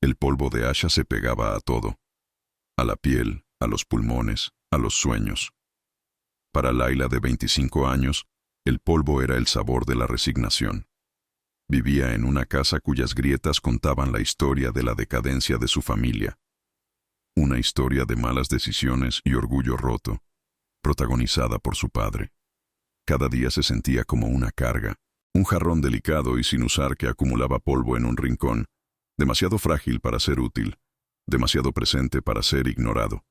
El polvo de Asha se pegaba a todo, a la piel, a los pulmones, a los sueños. Para Layla de 25 años, el polvo era el sabor de la resignación. Vivía en una casa cuyas grietas contaban la historia de la decadencia de su familia. Una historia de malas decisiones y orgullo roto, protagonizada por su padre. Cada día se sentía como una carga, un jarrón delicado y sin usar que acumulaba polvo en un rincón, demasiado frágil para ser útil, demasiado presente para ser ignorado.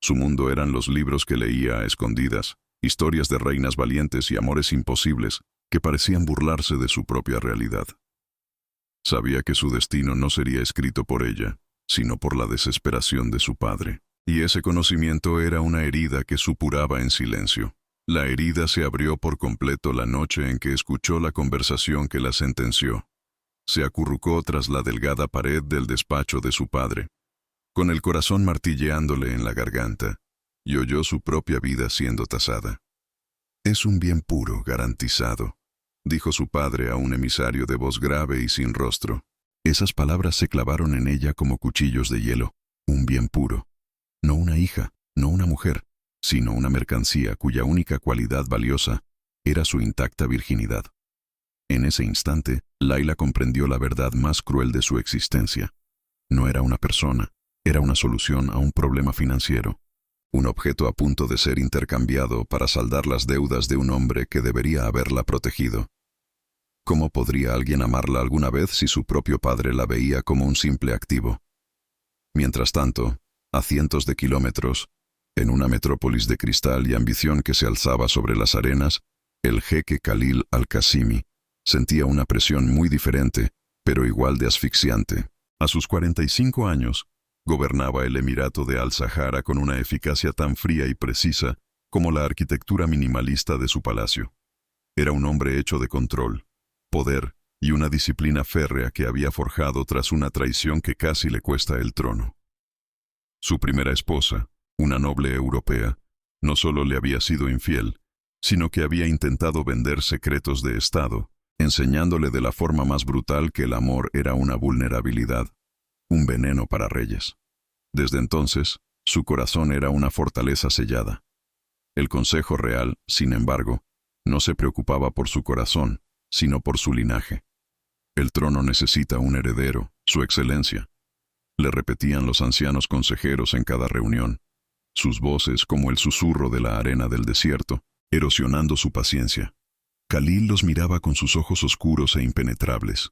Su mundo eran los libros que leía a escondidas, historias de reinas valientes y amores imposibles que parecían burlarse de su propia realidad. Sabía que su destino no sería escrito por ella, sino por la desesperación de su padre. Y ese conocimiento era una herida que supuraba en silencio. La herida se abrió por completo la noche en que escuchó la conversación que la sentenció. Se acurrucó tras la delgada pared del despacho de su padre, con el corazón martilleándole en la garganta, y oyó su propia vida siendo tasada. «Es un bien puro, garantizado», dijo su padre a un emisario de voz grave y sin rostro. Esas palabras se clavaron en ella como cuchillos de hielo. Un bien puro. No una hija, no una mujer, sino una mercancía cuya única cualidad valiosa era su intacta virginidad. En ese instante, Layla comprendió la verdad más cruel de su existencia. No era una persona, era una solución a un problema financiero. Un objeto a punto de ser intercambiado para saldar las deudas de un hombre que debería haberla protegido. ¿Cómo podría alguien amarla alguna vez si su propio padre la veía como un simple activo? Mientras tanto, a cientos de kilómetros, en una metrópolis de cristal y ambición que se alzaba sobre las arenas, el jeque Khalil al-Qasimi sentía una presión muy diferente, pero igual de asfixiante. A sus 45 años, gobernaba el Emirato de Al-Sahara con una eficacia tan fría y precisa como la arquitectura minimalista de su palacio. Era un hombre hecho de control, poder y una disciplina férrea que había forjado tras una traición que casi le cuesta el trono. Su primera esposa, una noble europea, no solo le había sido infiel, sino que había intentado vender secretos de Estado, enseñándole de la forma más brutal que el amor era una vulnerabilidad, un veneno para reyes. Desde entonces, su corazón era una fortaleza sellada. El Consejo Real, sin embargo, no se preocupaba por su corazón, sino por su linaje. El trono necesita un heredero, su excelencia, le repetían los ancianos consejeros en cada reunión, sus voces como el susurro de la arena del desierto, erosionando su paciencia. Khalil los miraba con sus ojos oscuros e impenetrables,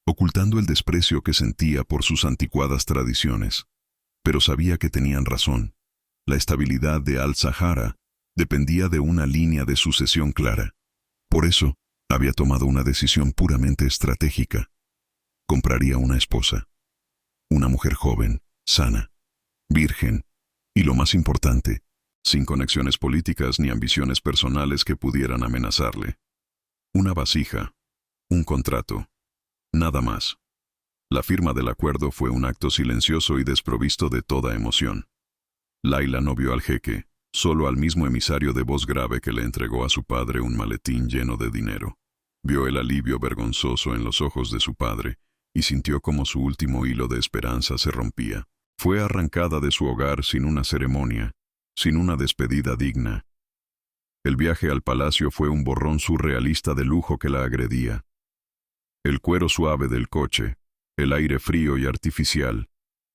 ocultando el desprecio que sentía por sus anticuadas tradiciones. Pero sabía que tenían razón. La estabilidad de Al-Sahara dependía de una línea de sucesión clara. Por eso, había tomado una decisión puramente estratégica. Compraría una esposa. Una mujer joven, sana, virgen, y lo más importante, sin conexiones políticas ni ambiciones personales que pudieran amenazarle. Una vasija, un contrato, nada más. La firma del acuerdo fue un acto silencioso y desprovisto de toda emoción. Layla no vio al jeque, solo al mismo emisario de voz grave que le entregó a su padre un maletín lleno de dinero. Vio el alivio vergonzoso en los ojos de su padre y sintió como su último hilo de esperanza se rompía. Fue arrancada de su hogar sin una ceremonia, sin una despedida digna. El viaje al palacio fue un borrón surrealista de lujo que la agredía. El cuero suave del coche, el aire frío y artificial,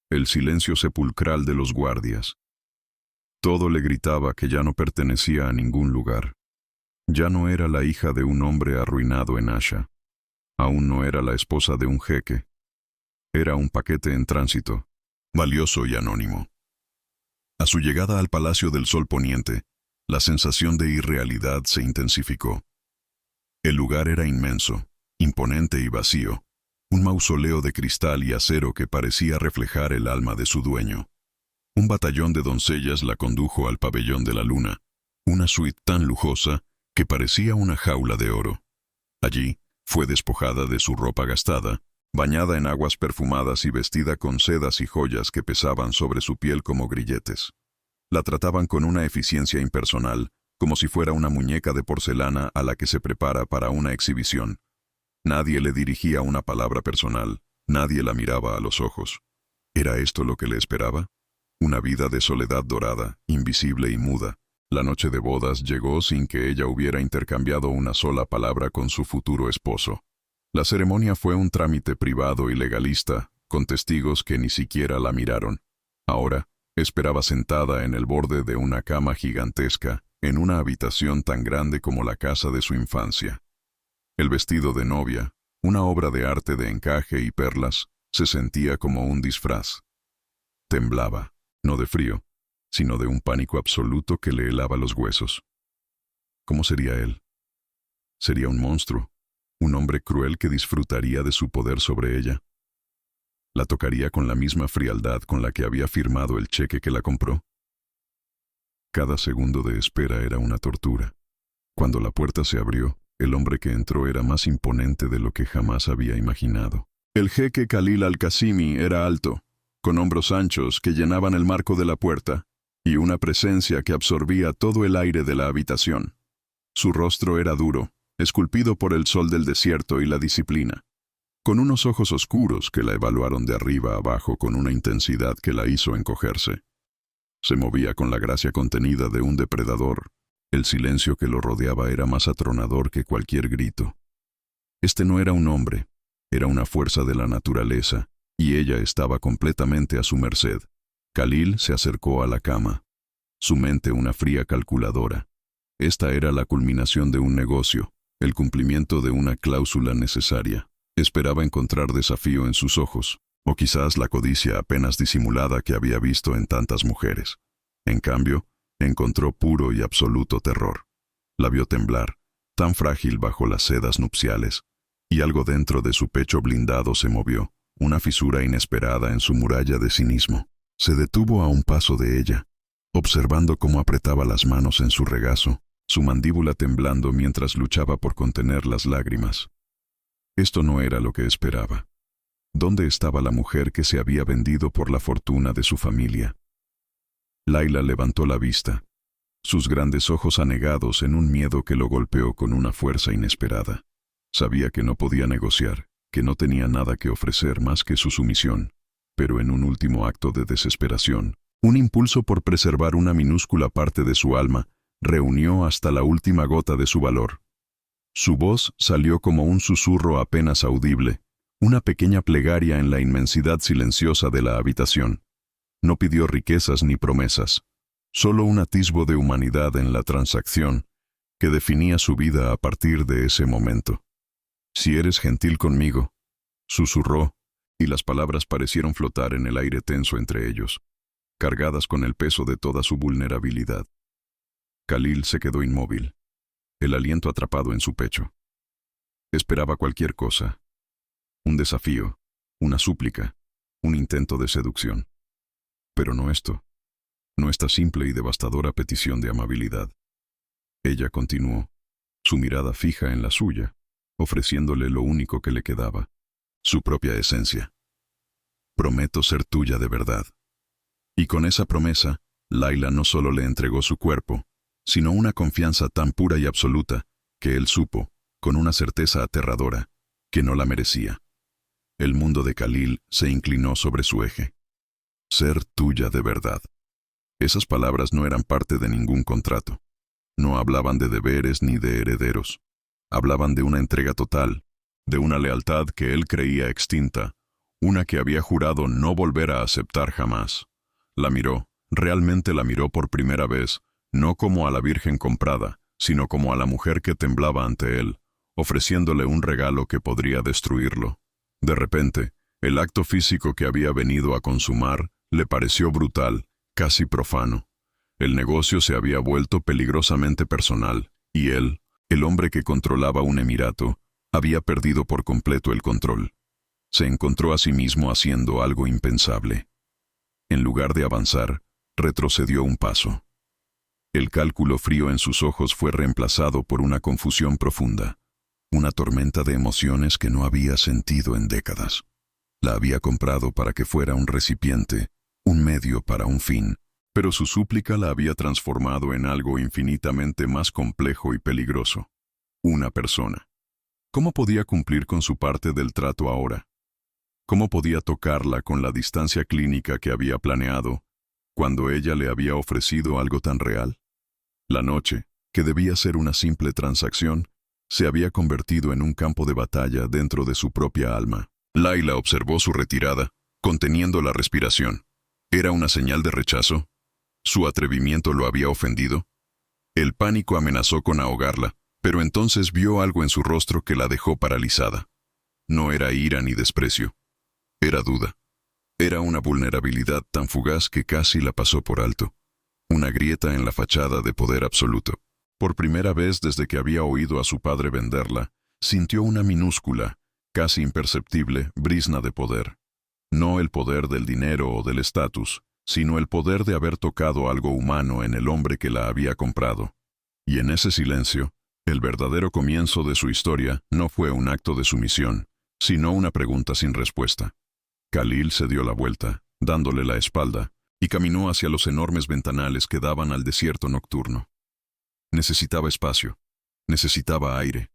el silencio sepulcral de los guardias. Todo le gritaba que ya no pertenecía a ningún lugar. Ya no era la hija de un hombre arruinado en Asha. Aún no era la esposa de un jeque. Era un paquete en tránsito, valioso y anónimo. A su llegada al Palacio del Sol Poniente, la sensación de irrealidad se intensificó. El lugar era inmenso, imponente y vacío, un mausoleo de cristal y acero que parecía reflejar el alma de su dueño. Un batallón de doncellas la condujo al pabellón de la luna, una suite tan lujosa que parecía una jaula de oro. Allí, fue despojada de su ropa gastada, bañada en aguas perfumadas y vestida con sedas y joyas que pesaban sobre su piel como grilletes. La trataban con una eficiencia impersonal, como si fuera una muñeca de porcelana a la que se prepara para una exhibición. Nadie le dirigía una palabra personal, Nadie la miraba a los ojos. ¿Era esto lo que le esperaba? Una vida de soledad dorada, invisible y muda. La noche de bodas llegó sin que ella hubiera intercambiado una sola palabra con su futuro esposo. La ceremonia fue un trámite privado y legalista, con testigos que ni siquiera la miraron. Ahora, esperaba sentada en el borde de una cama gigantesca, en una habitación tan grande como la casa de su infancia. El vestido de novia, una obra de arte de encaje y perlas, se sentía como un disfraz. Temblaba, no de frío, sino de un pánico absoluto que le helaba los huesos. ¿Cómo sería él? ¿Sería un monstruo? ¿Un hombre cruel que disfrutaría de su poder sobre ella? ¿La tocaría con la misma frialdad con la que había firmado el cheque que la compró? Cada segundo de espera era una tortura. Cuando la puerta se abrió, el hombre que entró era más imponente de lo que jamás había imaginado. El jeque Khalil al-Qasimi era alto, con hombros anchos que llenaban el marco de la puerta, y una presencia que absorbía todo el aire de la habitación. Su rostro era duro, esculpido por el sol del desierto y la disciplina, con unos ojos oscuros que la evaluaron de arriba a abajo con una intensidad que la hizo encogerse. Se movía con la gracia contenida de un depredador. El silencio que lo rodeaba era más atronador que cualquier grito. Este no era un hombre, era una fuerza de la naturaleza, y ella estaba completamente a su merced. Khalil se acercó a la cama, su mente una fría calculadora. Esta era la culminación de un negocio, el cumplimiento de una cláusula necesaria. Esperaba encontrar desafío en sus ojos, o quizás la codicia apenas disimulada que había visto en tantas mujeres. En cambio, encontró puro y absoluto terror. La vio temblar, tan frágil bajo las sedas nupciales, y algo dentro de su pecho blindado se movió, una fisura inesperada en su muralla de cinismo. Se detuvo a un paso de ella, observando cómo apretaba las manos en su regazo, su mandíbula temblando mientras luchaba por contener las lágrimas. Esto no era lo que esperaba. ¿Dónde estaba la mujer que se había vendido por la fortuna de su familia? Laila levantó la vista, sus grandes ojos anegados en un miedo que lo golpeó con una fuerza inesperada. Sabía que no podía negociar, que no tenía nada que ofrecer más que su sumisión, pero en un último acto de desesperación, un impulso por preservar una minúscula parte de su alma, reunió hasta la última gota de su valor. Su voz salió como un susurro apenas audible, una pequeña plegaria en la inmensidad silenciosa de la habitación. No pidió riquezas ni promesas, solo un atisbo de humanidad en la transacción que definía su vida a partir de ese momento. «Si eres gentil conmigo», susurró, y las palabras parecieron flotar en el aire tenso entre ellos, cargadas con el peso de toda su vulnerabilidad. Khalil se quedó inmóvil, el aliento atrapado en su pecho. Esperaba cualquier cosa, un desafío, una súplica, un intento de seducción. Pero no esto, no esta simple y devastadora petición de amabilidad. Ella continuó, su mirada fija en la suya, ofreciéndole lo único que le quedaba, su propia esencia. «Prometo ser tuya de verdad». Y con esa promesa, Laila no solo le entregó su cuerpo, sino una confianza tan pura y absoluta, que él supo, con una certeza aterradora, que no la merecía. El mundo de Khalil se inclinó sobre su eje. «Ser tuya de verdad». Esas palabras no eran parte de ningún contrato. No hablaban de deberes ni de herederos. Hablaban de una entrega total, de una lealtad que él creía extinta, una que había jurado no volver a aceptar jamás. La miró, realmente la miró por primera vez, no como a la virgen comprada, sino como a la mujer que temblaba ante él, ofreciéndole un regalo que podría destruirlo. De repente, el acto físico que había venido a consumar le pareció brutal, casi profano. El negocio se había vuelto peligrosamente personal, y él, el hombre que controlaba un emirato, había perdido por completo el control. Se encontró a sí mismo haciendo algo impensable. En lugar de avanzar, retrocedió un paso. El cálculo frío en sus ojos fue reemplazado por una confusión profunda, una tormenta de emociones que no había sentido en décadas. La había comprado para que fuera un recipiente, un medio para un fin, pero su súplica la había transformado en algo infinitamente más complejo y peligroso. Una persona. ¿Cómo podía cumplir con su parte del trato ahora? ¿Cómo podía tocarla con la distancia clínica que había planeado, cuando ella le había ofrecido algo tan real? La noche, que debía ser una simple transacción, se había convertido en un campo de batalla dentro de su propia alma. Layla observó su retirada, conteniendo la respiración. ¿Era una señal de rechazo? ¿Su atrevimiento lo había ofendido? El pánico amenazó con ahogarla, pero entonces vio algo en su rostro que la dejó paralizada. No era ira ni desprecio. Era duda. Era una vulnerabilidad tan fugaz que casi la pasó por alto. Una grieta en la fachada de poder absoluto. Por primera vez desde que había oído a su padre venderla, sintió una minúscula, casi imperceptible, brizna de poder. No el poder del dinero o del estatus, sino el poder de haber tocado algo humano en el hombre que la había comprado. Y en ese silencio, el verdadero comienzo de su historia no fue un acto de sumisión, sino una pregunta sin respuesta. Khalil se dio la vuelta, dándole la espalda, y caminó hacia los enormes ventanales que daban al desierto nocturno. Necesitaba espacio, necesitaba aire.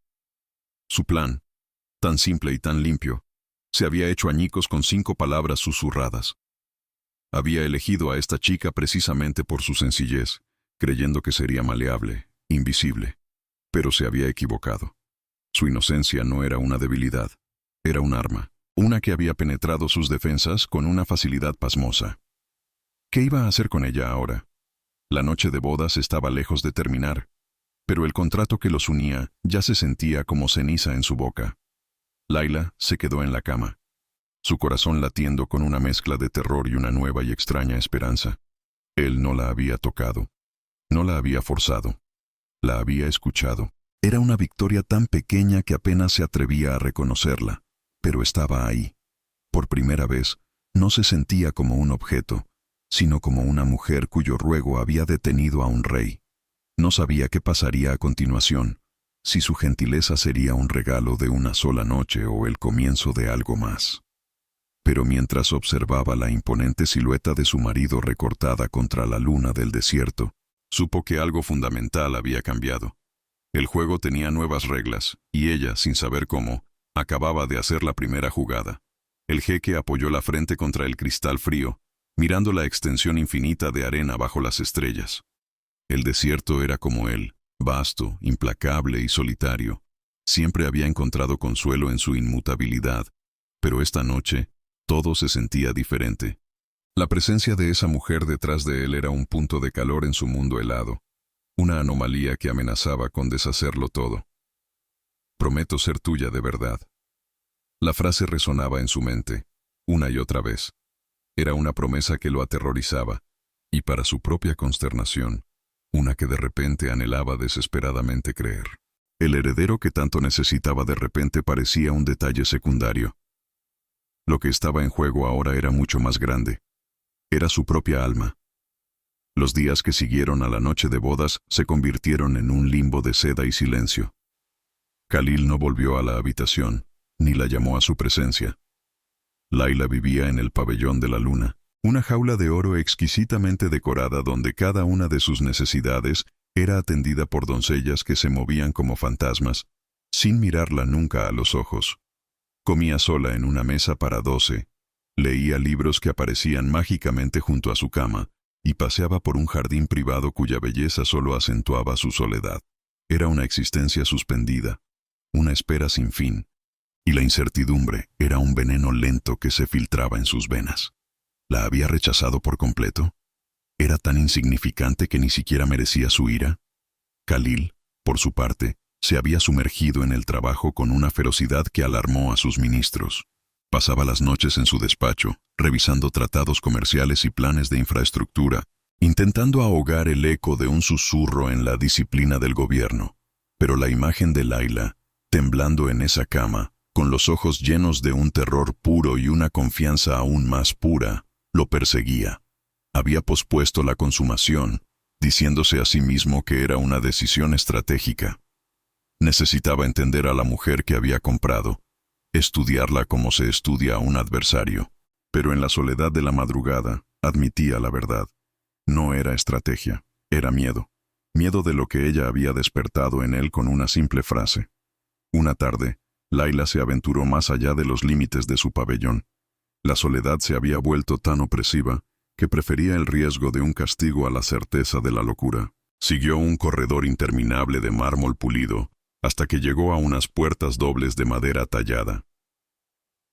Su plan, tan simple y tan limpio, se había hecho añicos con 5 palabras susurradas. Había elegido a esta chica precisamente por su sencillez, creyendo que sería maleable, invisible. Pero se había equivocado. Su inocencia no era una debilidad, era un arma, una que había penetrado sus defensas con una facilidad pasmosa. ¿Qué iba a hacer con ella ahora? La noche de bodas estaba lejos de terminar, pero el contrato que los unía ya se sentía como ceniza en su boca. Layla se quedó en la cama, su corazón latiendo con una mezcla de terror y una nueva y extraña esperanza. Él no la había tocado, no la había forzado, la había escuchado. Era una victoria tan pequeña que apenas se atrevía a reconocerla, pero estaba ahí. Por primera vez, no se sentía como un objeto, sino como una mujer cuyo ruego había detenido a un rey. No sabía qué pasaría a continuación, si su gentileza sería un regalo de una sola noche o el comienzo de algo más. Pero mientras observaba la imponente silueta de su marido recortada contra la luna del desierto, supo que algo fundamental había cambiado. El juego tenía nuevas reglas, y ella, sin saber cómo, acababa de hacer la primera jugada. El jeque apoyó la frente contra el cristal frío, mirando la extensión infinita de arena bajo las estrellas. El desierto era como él, vasto, implacable y solitario. Siempre había encontrado consuelo en su inmutabilidad, pero esta noche todo se sentía diferente. La presencia de esa mujer detrás de él era un punto de calor en su mundo helado, una anomalía que amenazaba con deshacerlo todo. Prometo ser tuya de verdad. La frase resonaba en su mente, una y otra vez. Era una promesa que lo aterrorizaba, y para su propia consternación, una que de repente anhelaba desesperadamente creer. El heredero que tanto necesitaba de repente parecía un detalle secundario. Lo que estaba en juego ahora era mucho más grande. Era su propia alma. Los días que siguieron a la noche de bodas se convirtieron en un limbo de seda y silencio. Khalil no volvió a la habitación, ni la llamó a su presencia. Layla vivía en el pabellón de la luna, una jaula de oro exquisitamente decorada donde cada una de sus necesidades era atendida por doncellas que se movían como fantasmas, sin mirarla nunca a los ojos. Comía sola en una mesa para 12, leía libros que aparecían mágicamente junto a su cama, y paseaba por un jardín privado cuya belleza solo acentuaba su soledad. Era una existencia suspendida, una espera sin fin, y la incertidumbre era un veneno lento que se filtraba en sus venas. ¿La había rechazado por completo? ¿Era tan insignificante que ni siquiera merecía su ira? Khalil, por su parte, se había sumergido en el trabajo con una ferocidad que alarmó a sus ministros. Pasaba las noches en su despacho, revisando tratados comerciales y planes de infraestructura, intentando ahogar el eco de un susurro en la disciplina del gobierno. Pero la imagen de Layla, temblando en esa cama, con los ojos llenos de un terror puro y una confianza aún más pura, lo perseguía. Había pospuesto la consumación, diciéndose a sí mismo que era una decisión estratégica. Necesitaba entender a la mujer que había comprado, estudiarla como se estudia a un adversario. Pero en la soledad de la madrugada, admitía la verdad. No era estrategia, era miedo. Miedo de lo que ella había despertado en él con una simple frase. Una tarde, Layla se aventuró más allá de los límites de su pabellón. La soledad se había vuelto tan opresiva que prefería el riesgo de un castigo a la certeza de la locura. Siguió un corredor interminable de mármol pulido hasta que llegó a unas puertas dobles de madera tallada.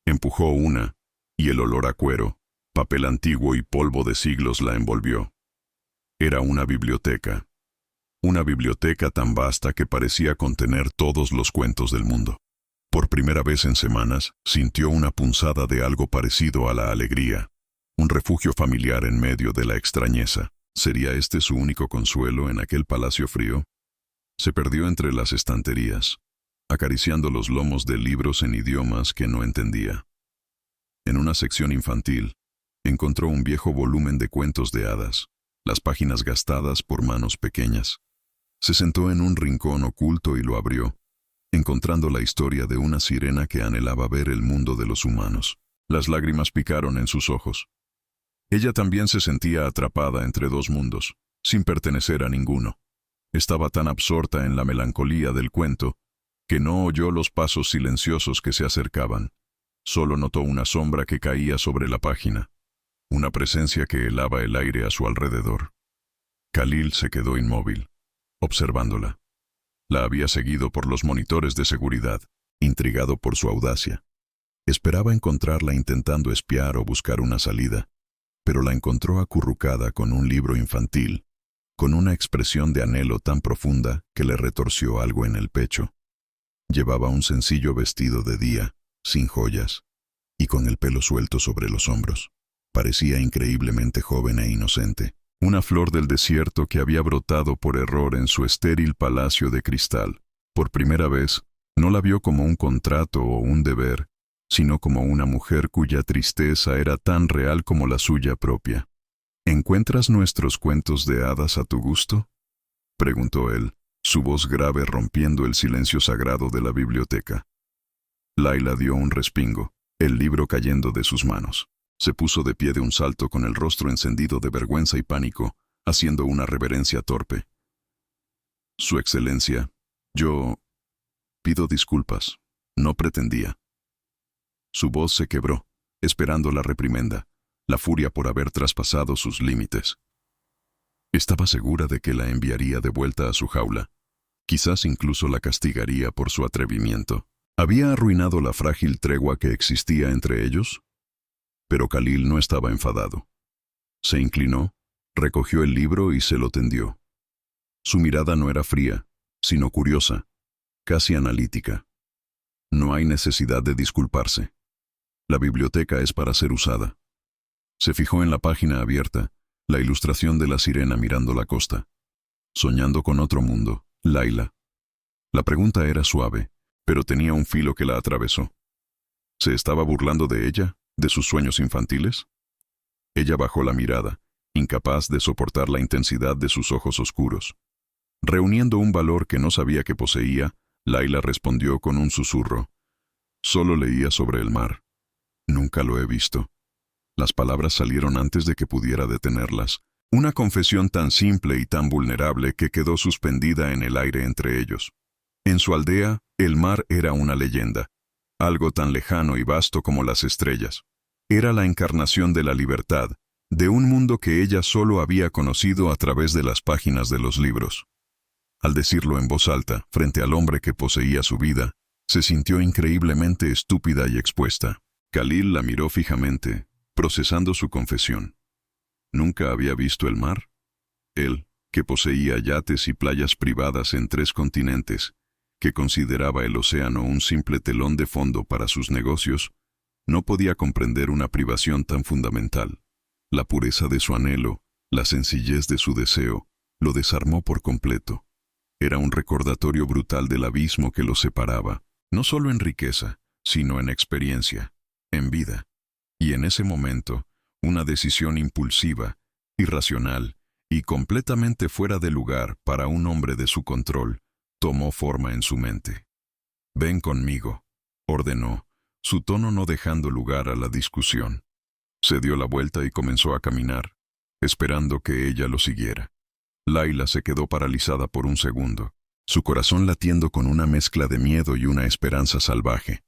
Empujó una, y el olor a cuero, papel antiguo y polvo de siglos la envolvió. Era una biblioteca tan vasta que parecía contener todos los cuentos del mundo. Por primera vez en semanas, sintió una punzada de algo parecido a la alegría, un refugio familiar en medio de la extrañeza. ¿Sería este su único consuelo en aquel palacio frío? Se perdió entre las estanterías, acariciando los lomos de libros en idiomas que no entendía. En una sección infantil, encontró un viejo volumen de cuentos de hadas, las páginas gastadas por manos pequeñas. Se sentó en un rincón oculto y lo abrió, encontrando la historia de una sirena que anhelaba ver el mundo de los humanos. Las lágrimas picaron en sus ojos. Ella también se sentía atrapada entre dos mundos, sin pertenecer a ninguno. Estaba tan absorta en la melancolía del cuento que no oyó los pasos silenciosos que se acercaban. Solo notó una sombra que caía sobre la página, una presencia que helaba el aire a su alrededor. Khalil se quedó inmóvil, observándola. La había seguido por los monitores de seguridad, intrigado por su audacia. Esperaba encontrarla intentando espiar o buscar una salida, pero la encontró acurrucada con un libro infantil, con una expresión de anhelo tan profunda que le retorció algo en el pecho. Llevaba un sencillo vestido de día, sin joyas, y con el pelo suelto sobre los hombros. Parecía increíblemente joven e inocente, una flor del desierto que había brotado por error en su estéril palacio de cristal. Por primera vez, no la vio como un contrato o un deber, sino como una mujer cuya tristeza era tan real como la suya propia. ¿Encuentras nuestros cuentos de hadas a tu gusto?, preguntó él, su voz grave rompiendo el silencio sagrado de la biblioteca. Layla dio un respingo, el libro cayendo de sus manos. Se puso de pie de un salto con el rostro encendido de vergüenza y pánico, haciendo una reverencia torpe. Su Excelencia, yo pido disculpas. No pretendía. Su voz se quebró, esperando la reprimenda, la furia por haber traspasado sus límites. Estaba segura de que la enviaría de vuelta a su jaula. Quizás incluso la castigaría por su atrevimiento. ¿Había arruinado la frágil tregua que existía entre ellos? Pero Khalil no estaba enfadado. Se inclinó, recogió el libro y se lo tendió. Su mirada no era fría, sino curiosa, casi analítica. No hay necesidad de disculparse. La biblioteca es para ser usada. Se fijó en la página abierta, la ilustración de la sirena mirando la costa, soñando con otro mundo, Layla. La pregunta era suave, pero tenía un filo que la atravesó. ¿Se estaba burlando de ella, de sus sueños infantiles? Ella bajó la mirada, incapaz de soportar la intensidad de sus ojos oscuros. Reuniendo un valor que no sabía que poseía, Layla respondió con un susurro. Solo leía sobre el mar. Nunca lo he visto. Las palabras salieron antes de que pudiera detenerlas. Una confesión tan simple y tan vulnerable que quedó suspendida en el aire entre ellos. En su aldea, el mar era una leyenda, algo tan lejano y vasto como las estrellas. Era la encarnación de la libertad, de un mundo que ella solo había conocido a través de las páginas de los libros. Al decirlo en voz alta, frente al hombre que poseía su vida, se sintió increíblemente estúpida y expuesta. Khalil la miró fijamente, procesando su confesión. ¿Nunca había visto el mar? Él, que poseía yates y playas privadas en 3 continentes, que consideraba el océano un simple telón de fondo para sus negocios, no podía comprender una privación tan fundamental. La pureza de su anhelo, la sencillez de su deseo, lo desarmó por completo. Era un recordatorio brutal del abismo que los separaba, no solo en riqueza, sino en experiencia, en vida. Y en ese momento, una decisión impulsiva, irracional y completamente fuera de lugar para un hombre de su control, tomó forma en su mente. «Ven conmigo», ordenó, su tono no dejando lugar a la discusión. Se dio la vuelta y comenzó a caminar, esperando que ella lo siguiera. Layla se quedó paralizada por un segundo, su corazón latiendo con una mezcla de miedo y una esperanza salvaje.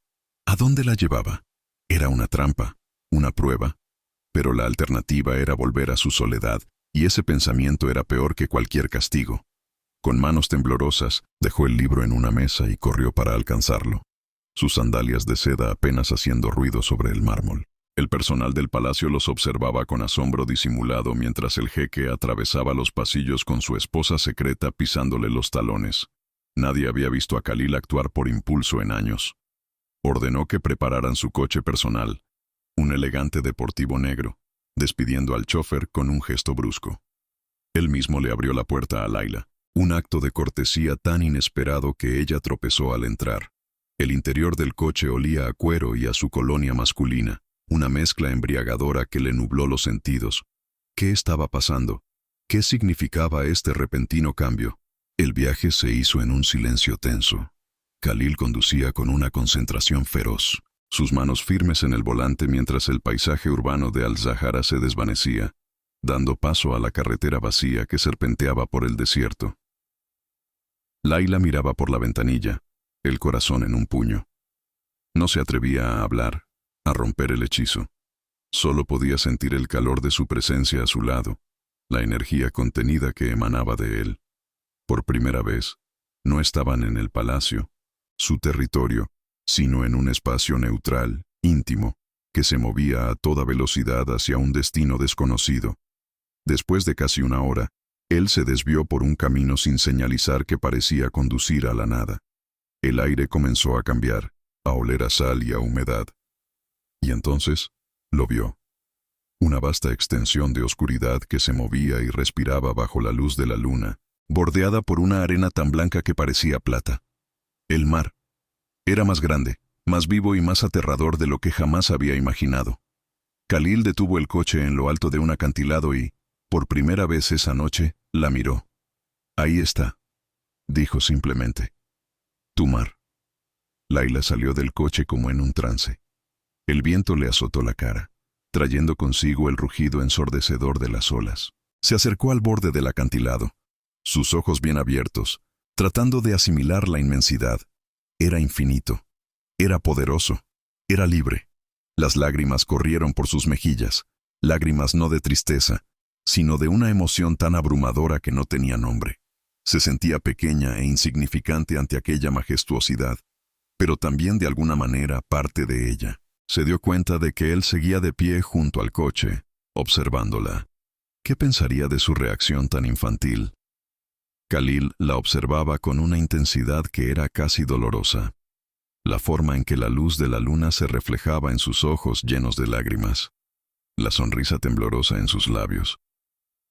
¿A dónde la llevaba? Era una trampa, una prueba. Pero la alternativa era volver a su soledad, y ese pensamiento era peor que cualquier castigo. Con manos temblorosas, dejó el libro en una mesa y corrió para alcanzarlo. Sus sandalias de seda apenas haciendo ruido sobre el mármol. El personal del palacio los observaba con asombro disimulado mientras el jeque atravesaba los pasillos con su esposa secreta pisándole los talones. Nadie había visto a Khalil actuar por impulso en años. Ordenó que prepararan su coche personal, un elegante deportivo negro, despidiendo al chofer con un gesto brusco. Él mismo le abrió la puerta a Layla, un acto de cortesía tan inesperado que ella tropezó al entrar. El interior del coche olía a cuero y a su colonia masculina, una mezcla embriagadora que le nubló los sentidos. ¿Qué estaba pasando? ¿Qué significaba este repentino cambio? El viaje se hizo en un silencio tenso. Khalil conducía con una concentración feroz, sus manos firmes en el volante mientras el paisaje urbano de Al-Zahara se desvanecía, dando paso a la carretera vacía que serpenteaba por el desierto. Layla miraba por la ventanilla, el corazón en un puño. No se atrevía a hablar, a romper el hechizo. Solo podía sentir el calor de su presencia a su lado, la energía contenida que emanaba de él. Por primera vez, no estaban en el palacio, su territorio, sino en un espacio neutral, íntimo, que se movía a toda velocidad hacia un destino desconocido. Después de casi una hora, él se desvió por un camino sin señalizar que parecía conducir a la nada. El aire comenzó a cambiar, a oler a sal y a humedad. Y entonces, lo vio. Una vasta extensión de oscuridad que se movía y respiraba bajo la luz de la luna, bordeada por una arena tan blanca que parecía plata. El mar. Era más grande, más vivo y más aterrador de lo que jamás había imaginado. Khalil detuvo el coche en lo alto de un acantilado y, por primera vez esa noche, la miró. «Ahí está», dijo simplemente. «Tu mar». Layla salió del coche como en un trance. El viento le azotó la cara, trayendo consigo el rugido ensordecedor de las olas. Se acercó al borde del acantilado, sus ojos bien abiertos, tratando de asimilar la inmensidad. Era infinito, era poderoso, era libre. Las lágrimas corrieron por sus mejillas, lágrimas no de tristeza, sino de una emoción tan abrumadora que no tenía nombre. Se sentía pequeña e insignificante ante aquella majestuosidad, pero también de alguna manera parte de ella. Se dio cuenta de que él seguía de pie junto al coche, observándola. ¿Qué pensaría de su reacción tan infantil? Khalil la observaba con una intensidad que era casi dolorosa. La forma en que la luz de la luna se reflejaba en sus ojos llenos de lágrimas. La sonrisa temblorosa en sus labios.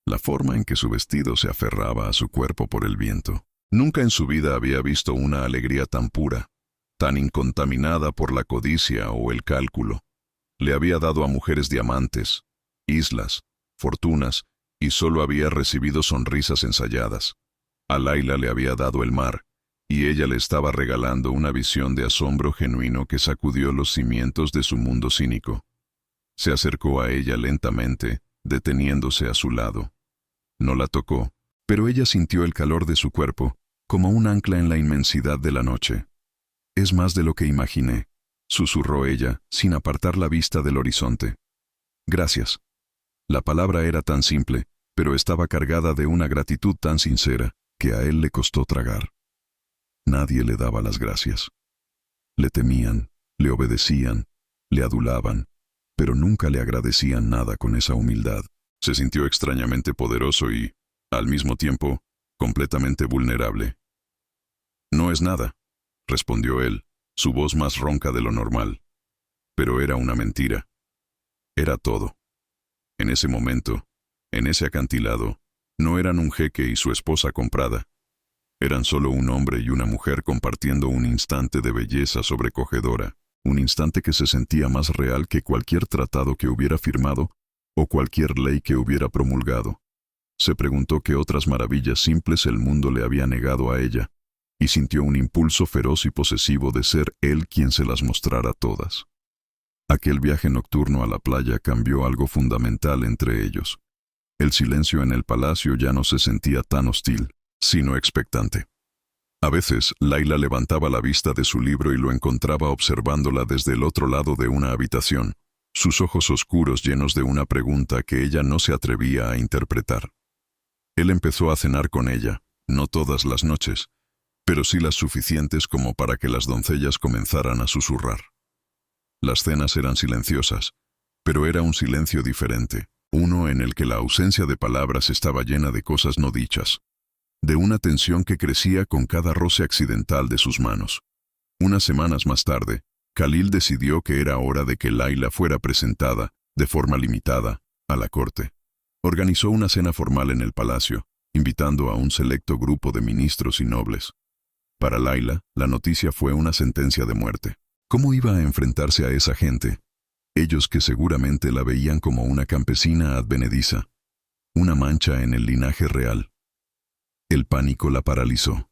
La forma en que su vestido se aferraba a su cuerpo por el viento. Nunca en su vida había visto una alegría tan pura, tan incontaminada por la codicia o el cálculo. Le había dado a mujeres diamantes, islas, fortunas, y solo había recibido sonrisas ensayadas. A Layla le había dado el mar, y ella le estaba regalando una visión de asombro genuino que sacudió los cimientos de su mundo cínico. Se acercó a ella lentamente, deteniéndose a su lado. No la tocó, pero ella sintió el calor de su cuerpo, como un ancla en la inmensidad de la noche. «Es más de lo que imaginé», susurró ella, sin apartar la vista del horizonte. «Gracias». La palabra era tan simple, pero estaba cargada de una gratitud tan sincera, que a él le costó tragar. Nadie le daba las gracias. Le temían, le obedecían, le adulaban, pero nunca le agradecían nada con esa humildad. Se sintió extrañamente poderoso y, al mismo tiempo, completamente vulnerable. «No es nada», respondió él, su voz más ronca de lo normal. Pero era una mentira. Era todo. En ese momento, en ese acantilado, no eran un jeque y su esposa comprada. Eran solo un hombre y una mujer compartiendo un instante de belleza sobrecogedora, un instante que se sentía más real que cualquier tratado que hubiera firmado o cualquier ley que hubiera promulgado. Se preguntó qué otras maravillas simples el mundo le había negado a ella, y sintió un impulso feroz y posesivo de ser él quien se las mostrara todas. Aquel viaje nocturno a la playa cambió algo fundamental entre ellos. El silencio en el palacio ya no se sentía tan hostil, sino expectante. A veces, Layla levantaba la vista de su libro y lo encontraba observándola desde el otro lado de una habitación, sus ojos oscuros llenos de una pregunta que ella no se atrevía a interpretar. Él empezó a cenar con ella, no todas las noches, pero sí las suficientes como para que las doncellas comenzaran a susurrar. Las cenas eran silenciosas, pero era un silencio diferente, uno en el que la ausencia de palabras estaba llena de cosas no dichas, de una tensión que crecía con cada roce accidental de sus manos. Unas semanas más tarde, Khalil decidió que era hora de que Layla fuera presentada, de forma limitada, a la corte. Organizó una cena formal en el palacio, invitando a un selecto grupo de ministros y nobles. Para Layla, la noticia fue una sentencia de muerte. ¿Cómo iba a enfrentarse a esa gente? Ellos que seguramente la veían como una campesina advenediza, una mancha en el linaje real. El pánico la paralizó.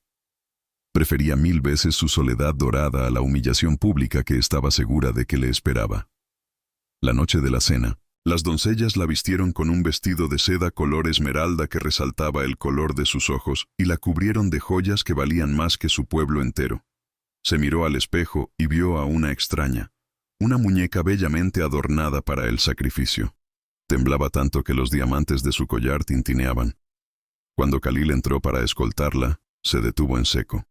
Prefería 1000 veces su soledad dorada a la humillación pública que estaba segura de que le esperaba. La noche de la cena, las doncellas la vistieron con un vestido de seda color esmeralda que resaltaba el color de sus ojos y la cubrieron de joyas que valían más que su pueblo entero. Se miró al espejo y vio a una extraña, una muñeca bellamente adornada para el sacrificio. Temblaba tanto que los diamantes de su collar tintineaban. Cuando Khalil entró para escoltarla, se detuvo en seco.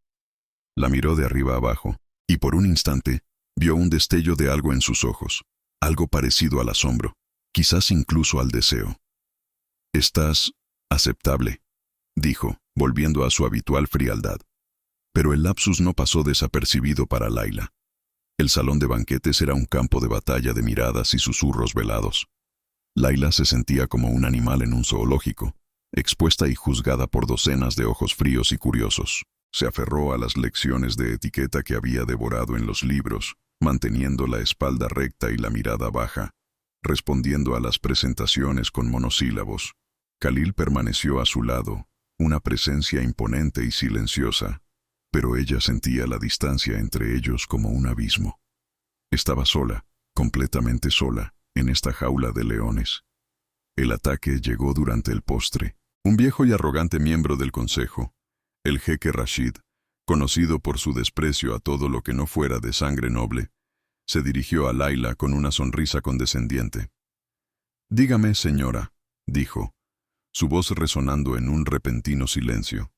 La miró de arriba abajo, y por un instante, vio un destello de algo en sus ojos, algo parecido al asombro, quizás incluso al deseo. «Estás aceptable», dijo, volviendo a su habitual frialdad. Pero el lapsus no pasó desapercibido para Layla. El salón de banquetes era un campo de batalla de miradas y susurros velados. Layla se sentía como un animal en un zoológico, expuesta y juzgada por docenas de ojos fríos y curiosos. Se aferró a las lecciones de etiqueta que había devorado en los libros, manteniendo la espalda recta y la mirada baja, respondiendo a las presentaciones con monosílabos. Khalil permaneció a su lado, una presencia imponente y silenciosa, pero ella sentía la distancia entre ellos como un abismo. Estaba sola, completamente sola, en esta jaula de leones. El ataque llegó durante el postre. Un viejo y arrogante miembro del consejo, el jeque Rashid, conocido por su desprecio a todo lo que no fuera de sangre noble, se dirigió a Layla con una sonrisa condescendiente. «Dígame, señora», dijo, su voz resonando en un repentino silencio.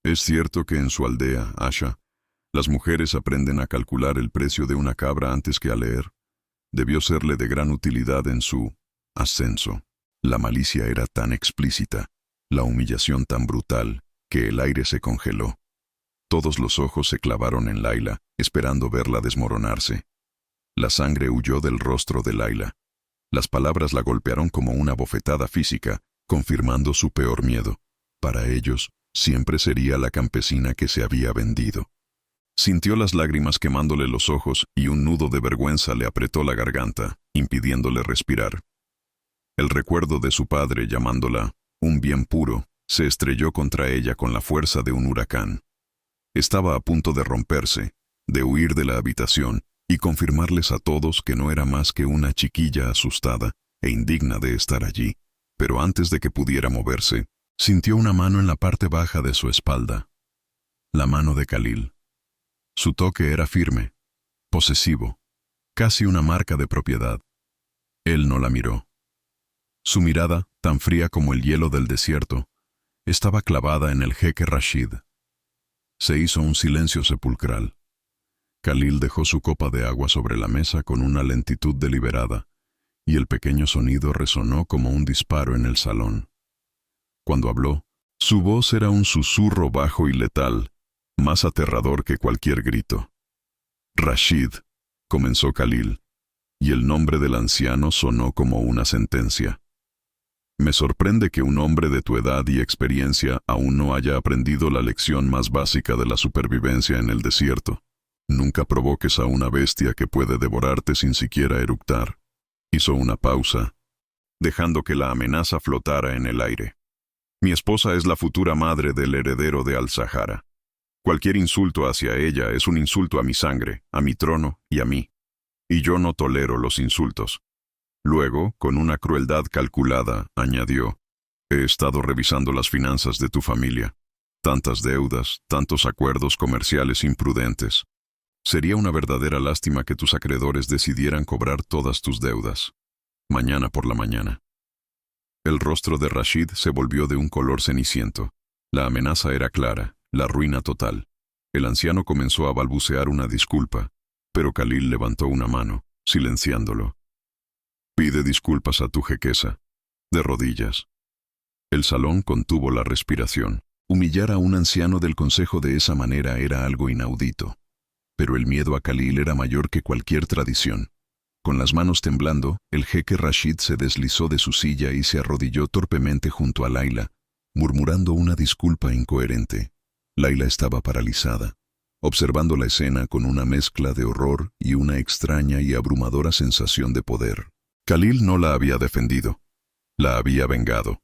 «¿Es cierto que en su aldea, Asha, las mujeres aprenden a calcular el precio de una cabra antes que a leer? Debió serle de gran utilidad en su ascenso». La malicia era tan explícita, la humillación tan brutal, que el aire se congeló. Todos los ojos se clavaron en Layla, esperando verla desmoronarse. La sangre huyó del rostro de Layla. Las palabras la golpearon como una bofetada física, confirmando su peor miedo. Para ellos, siempre sería la campesina que se había vendido. Sintió las lágrimas quemándole los ojos y un nudo de vergüenza le apretó la garganta, impidiéndole respirar. El recuerdo de su padre llamándola un bien puro se estrelló contra ella con la fuerza de un huracán. Estaba a punto de romperse, de huir de la habitación y confirmarles a todos que no era más que una chiquilla asustada e indigna de estar allí, pero antes de que pudiera moverse, sintió una mano en la parte baja de su espalda. La mano de Khalil. Su toque era firme, posesivo, casi una marca de propiedad. Él no la miró. Su mirada, tan fría como el hielo del desierto, estaba clavada en el jeque Rashid. Se hizo un silencio sepulcral. Khalil dejó su copa de agua sobre la mesa con una lentitud deliberada, y el pequeño sonido resonó como un disparo en el salón. Cuando habló, su voz era un susurro bajo y letal, más aterrador que cualquier grito. «Rashid», comenzó Khalil, y el nombre del anciano sonó como una sentencia. «Me sorprende que un hombre de tu edad y experiencia aún no haya aprendido la lección más básica de la supervivencia en el desierto. Nunca provoques a una bestia que puede devorarte sin siquiera eructar». Hizo una pausa, dejando que la amenaza flotara en el aire. «Mi esposa es la futura madre del heredero de Al-Sahara. Cualquier insulto hacia ella es un insulto a mi sangre, a mi trono y a mí. Y yo no tolero los insultos». Luego, con una crueldad calculada, añadió, «He estado revisando las finanzas de tu familia. Tantas deudas, tantos acuerdos comerciales imprudentes. Sería una verdadera lástima que tus acreedores decidieran cobrar todas tus deudas. Mañana por la mañana. El rostro de Rashid se volvió de un color ceniciento. La amenaza era clara, la ruina total. El anciano comenzó a balbucear una disculpa, pero Khalil levantó una mano, silenciándolo. Pide disculpas a tu jequesa. De rodillas. El salón contuvo la respiración. Humillar a un anciano del consejo de esa manera era algo inaudito. Pero el miedo a Khalil era mayor que cualquier tradición. Con las manos temblando, el jeque Rashid se deslizó de su silla y se arrodilló torpemente junto a Laila, murmurando una disculpa incoherente. Laila estaba paralizada, observando la escena con una mezcla de horror y una extraña y abrumadora sensación de poder. Khalil no la había defendido, la había vengado.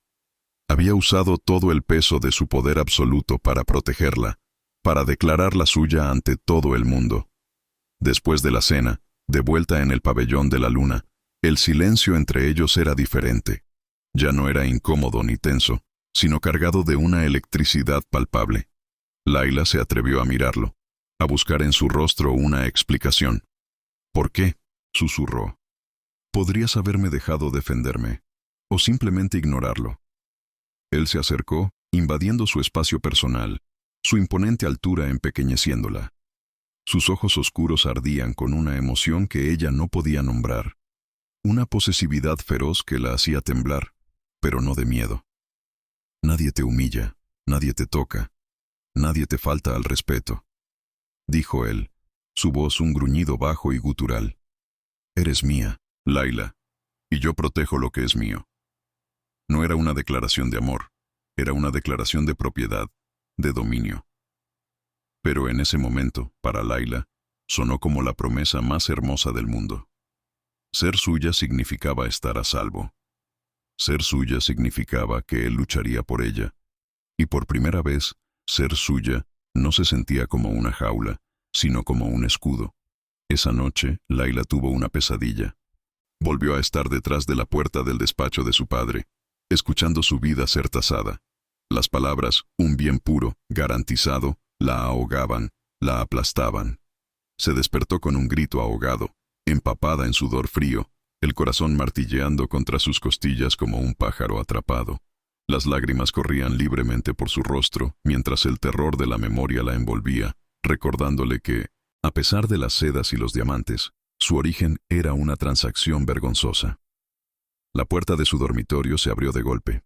Había usado todo el peso de su poder absoluto para protegerla, para declararla suya ante todo el mundo. Después de la cena, de vuelta en el pabellón de la luna, el silencio entre ellos era diferente. Ya no era incómodo ni tenso, sino cargado de una electricidad palpable. Laila se atrevió a mirarlo, a buscar en su rostro una explicación. ¿Por qué?, susurró. Podrías haberme dejado defenderme, o simplemente ignorarlo. Él se acercó, invadiendo su espacio personal, su imponente altura empequeñeciéndola. Sus ojos oscuros ardían con una emoción que ella no podía nombrar. Una posesividad feroz que la hacía temblar, pero no de miedo. Nadie te humilla, nadie te toca, nadie te falta al respeto, dijo él, su voz un gruñido bajo y gutural. Eres mía, Laila, y yo protejo lo que es mío. No era una declaración de amor, era una declaración de propiedad, de dominio. Pero en ese momento, para Laila, sonó como la promesa más hermosa del mundo. Ser suya significaba estar a salvo. Ser suya significaba que él lucharía por ella. Y por primera vez, ser suya no se sentía como una jaula, sino como un escudo. Esa noche, Laila tuvo una pesadilla. Volvió a estar detrás de la puerta del despacho de su padre, escuchando su vida ser tasada. Las palabras, un bien puro, garantizado, la ahogaban, la aplastaban. Se despertó con un grito ahogado, empapada en sudor frío, el corazón martilleando contra sus costillas como un pájaro atrapado. Las lágrimas corrían libremente por su rostro, mientras el terror de la memoria la envolvía, recordándole que, a pesar de las sedas y los diamantes, su origen era una transacción vergonzosa. La puerta de su dormitorio se abrió de golpe.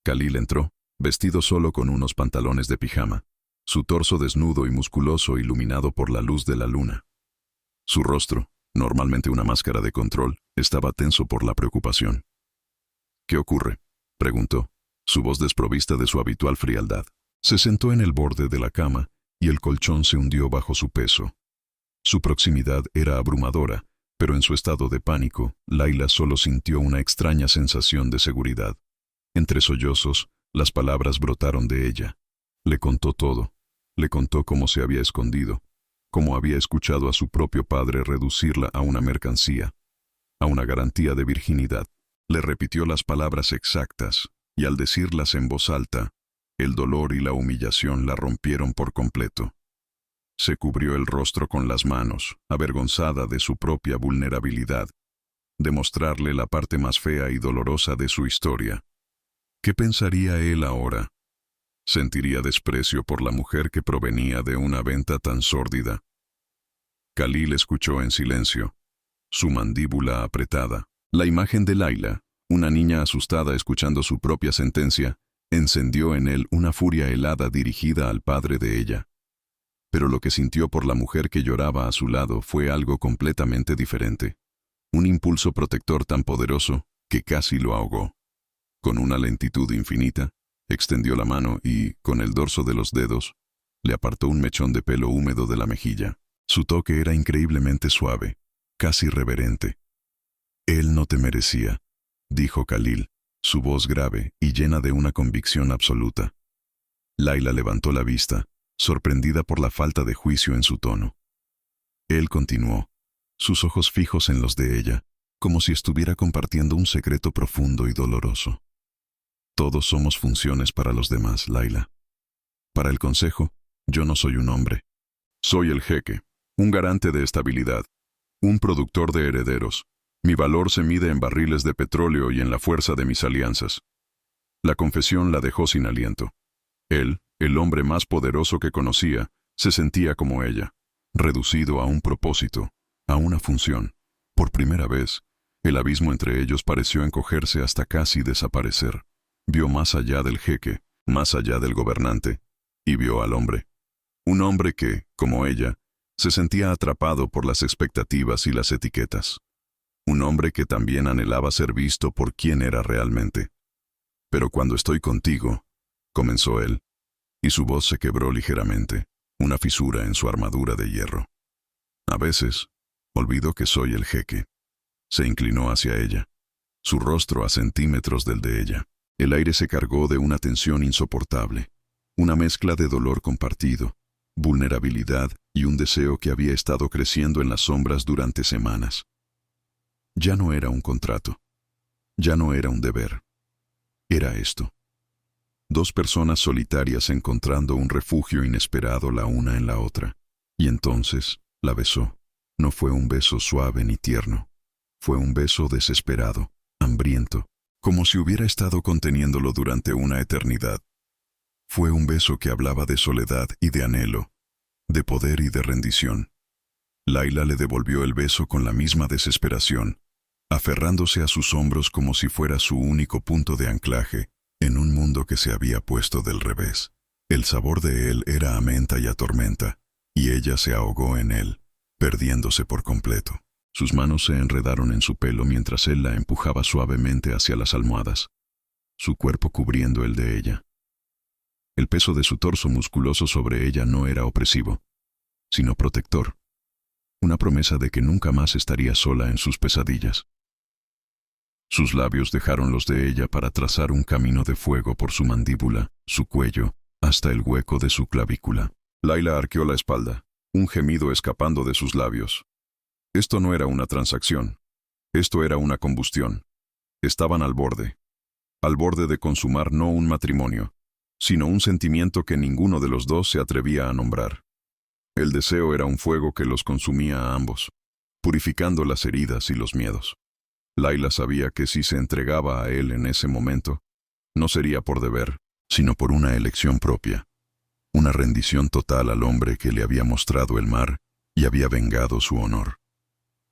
Khalil entró, vestido solo con unos pantalones de pijama, su torso desnudo y musculoso iluminado por la luz de la luna. Su rostro, normalmente una máscara de control, estaba tenso por la preocupación. ¿Qué ocurre?, preguntó, su voz desprovista de su habitual frialdad. Se sentó en el borde de la cama y el colchón se hundió bajo su peso. Su proximidad era abrumadora, pero en su estado de pánico, Laila solo sintió una extraña sensación de seguridad. Entre sollozos, las palabras brotaron de ella. Le contó todo. Le contó cómo se había escondido, cómo había escuchado a su propio padre reducirla a una mercancía, a una garantía de virginidad. Le repitió las palabras exactas, y al decirlas en voz alta, el dolor y la humillación la rompieron por completo. Se cubrió el rostro con las manos, avergonzada de su propia vulnerabilidad, de mostrarle la parte más fea y dolorosa de su historia. ¿Qué pensaría él ahora? Sentiría desprecio por la mujer que provenía de una venta tan sórdida. Khalil escuchó en silencio, su mandíbula apretada. La imagen de Laila, una niña asustada escuchando su propia sentencia, encendió en él una furia helada dirigida al padre de ella. Pero lo que sintió por la mujer que lloraba a su lado fue algo completamente diferente. Un impulso protector tan poderoso que casi lo ahogó. Con una lentitud infinita, extendió la mano y, con el dorso de los dedos, le apartó un mechón de pelo húmedo de la mejilla. Su toque era increíblemente suave, casi reverente. «Él no te merecía», dijo Khalil, su voz grave y llena de una convicción absoluta. Laila levantó la vista, sorprendida por la falta de juicio en su tono. Él continuó, sus ojos fijos en los de ella, como si estuviera compartiendo un secreto profundo y doloroso. Todos somos funciones para los demás, Laila. Para el consejo, yo no soy un hombre. Soy el jeque, un garante de estabilidad, un productor de herederos. Mi valor se mide en barriles de petróleo y en la fuerza de mis alianzas. La confesión la dejó sin aliento. Él, el hombre más poderoso que conocía, se sentía como ella, reducido a un propósito, a una función. Por primera vez, el abismo entre ellos pareció encogerse hasta casi desaparecer. Vio más allá del jeque, más allá del gobernante, y vio al hombre. Un hombre que, como ella, se sentía atrapado por las expectativas y las etiquetas. Un hombre que también anhelaba ser visto por quien era realmente. Pero cuando estoy contigo, comenzó él, y su voz se quebró ligeramente, una fisura en su armadura de hierro. A veces, olvido que soy el jeque. Se inclinó hacia ella, su rostro a centímetros del de ella. El aire se cargó de una tensión insoportable, una mezcla de dolor compartido, vulnerabilidad y un deseo que había estado creciendo en las sombras durante semanas. Ya no era un contrato, ya no era un deber. Era esto. Dos personas solitarias encontrando un refugio inesperado la una en la otra. Y entonces la besó. No fue un beso suave ni tierno. Fue un beso desesperado, hambriento, como si hubiera estado conteniéndolo durante una eternidad. Fue un beso que hablaba de soledad y de anhelo, de poder y de rendición. Laila le devolvió el beso con la misma desesperación, aferrándose a sus hombros como si fuera su único punto de anclaje en un mundo que se había puesto del revés. El sabor de él era a menta y a tormenta, y ella se ahogó en él, perdiéndose por completo. Sus manos se enredaron en su pelo mientras él la empujaba suavemente hacia las almohadas, su cuerpo cubriendo el de ella. El peso de su torso musculoso sobre ella no era opresivo, sino protector, una promesa de que nunca más estaría sola en sus pesadillas. Sus labios dejaron los de ella para trazar un camino de fuego por su mandíbula, su cuello, hasta el hueco de su clavícula. Laila arqueó la espalda, un gemido escapando de sus labios. Esto no era una transacción. Esto era una combustión. Estaban al borde de consumar no un matrimonio, sino un sentimiento que ninguno de los dos se atrevía a nombrar. El deseo era un fuego que los consumía a ambos, purificando las heridas y los miedos. Laila sabía que si se entregaba a él en ese momento, no sería por deber, sino por una elección propia, una rendición total al hombre que le había mostrado el mar y había vengado su honor.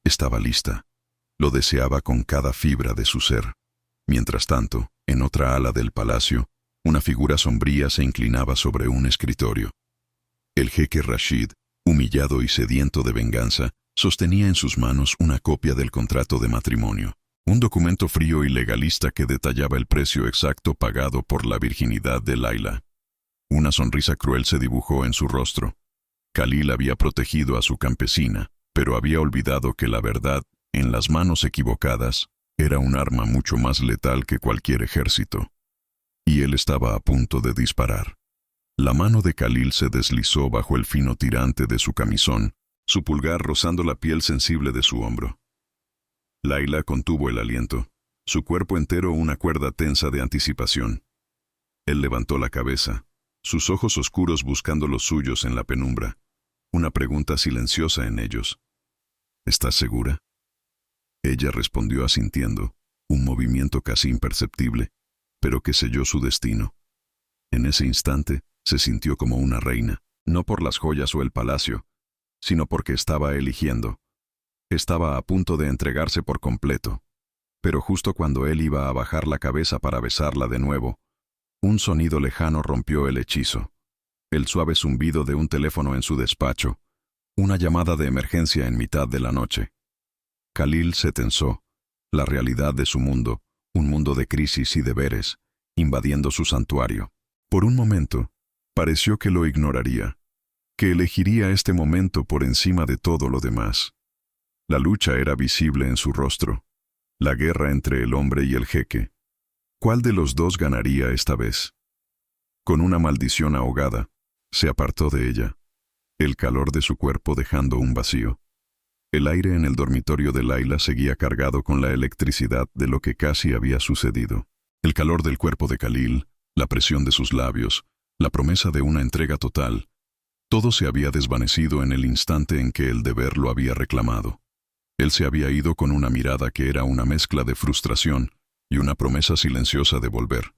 Estaba lista, lo deseaba con cada fibra de su ser. Mientras tanto, en otra ala del palacio, una figura sombría se inclinaba sobre un escritorio. El jeque Rashid, humillado y sediento de venganza, sostenía en sus manos una copia del contrato de matrimonio, un documento frío y legalista que detallaba el precio exacto pagado por la virginidad de Laila. Una sonrisa cruel se dibujó en su rostro. Khalil había protegido a su campesina, pero había olvidado que la verdad, en las manos equivocadas, era un arma mucho más letal que cualquier ejército. Y él estaba a punto de disparar. La mano de Khalil se deslizó bajo el fino tirante de su camisón, su pulgar rozando la piel sensible de su hombro. Laila contuvo el aliento, su cuerpo entero una cuerda tensa de anticipación. Él levantó la cabeza, sus ojos oscuros buscando los suyos en la penumbra, una pregunta silenciosa en ellos. ¿Estás segura? Ella respondió asintiendo, un movimiento casi imperceptible, pero que selló su destino. En ese instante, se sintió como una reina, no por las joyas o el palacio, sino porque estaba eligiendo. Estaba a punto de entregarse por completo. Pero justo cuando él iba a bajar la cabeza para besarla de nuevo, un sonido lejano rompió el hechizo. El suave zumbido de un teléfono en su despacho, una llamada de emergencia en mitad de la noche. Khalil se tensó, la realidad de su mundo, un mundo de crisis y deberes, invadiendo su santuario. Por un momento, pareció que lo ignoraría, que elegiría este momento por encima de todo lo demás. La lucha era visible en su rostro, la guerra entre el hombre y el jeque. ¿Cuál de los dos ganaría esta vez? Con una maldición ahogada, se apartó de ella, el calor de su cuerpo dejando un vacío. El aire en el dormitorio de Laila seguía cargado con la electricidad de lo que casi había sucedido. El calor del cuerpo de Khalil, la presión de sus labios, la promesa de una entrega total, Todo se había desvanecido en el instante en que el deber lo había reclamado. Él se había ido con una mirada que era una mezcla de frustración y una promesa silenciosa de volver,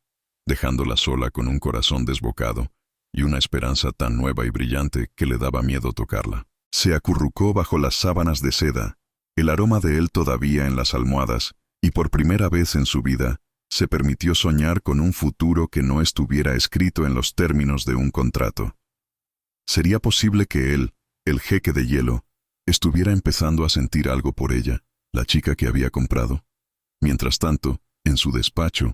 dejándola sola con un corazón desbocado y una esperanza tan nueva y brillante que le daba miedo tocarla. Se acurrucó bajo las sábanas de seda, el aroma de él todavía en las almohadas, y por primera vez en su vida, se permitió soñar con un futuro que no estuviera escrito en los términos de un contrato. ¿Sería posible que él, el jeque de hielo, estuviera empezando a sentir algo por ella, la chica que había comprado? Mientras tanto, en su despacho,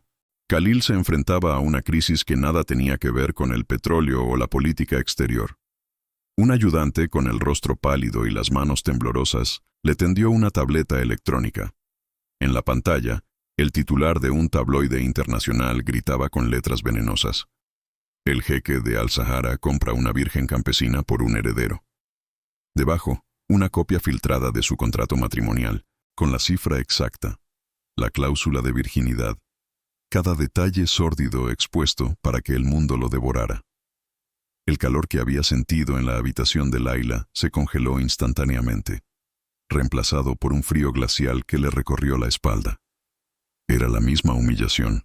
Khalil se enfrentaba a una crisis que nada tenía que ver con el petróleo o la política exterior. Un ayudante, con el rostro pálido y las manos temblorosas, le tendió una tableta electrónica. En la pantalla, el titular de un tabloide internacional gritaba con letras venenosas: el jeque de Al-Sahara compra una virgen campesina por un heredero. Debajo, una copia filtrada de su contrato matrimonial, con la cifra exacta, la cláusula de virginidad, cada detalle sórdido expuesto para que el mundo lo devorara. El calor que había sentido en la habitación de Laila se congeló instantáneamente, reemplazado por un frío glacial que le recorrió la espalda. Era la misma humillación,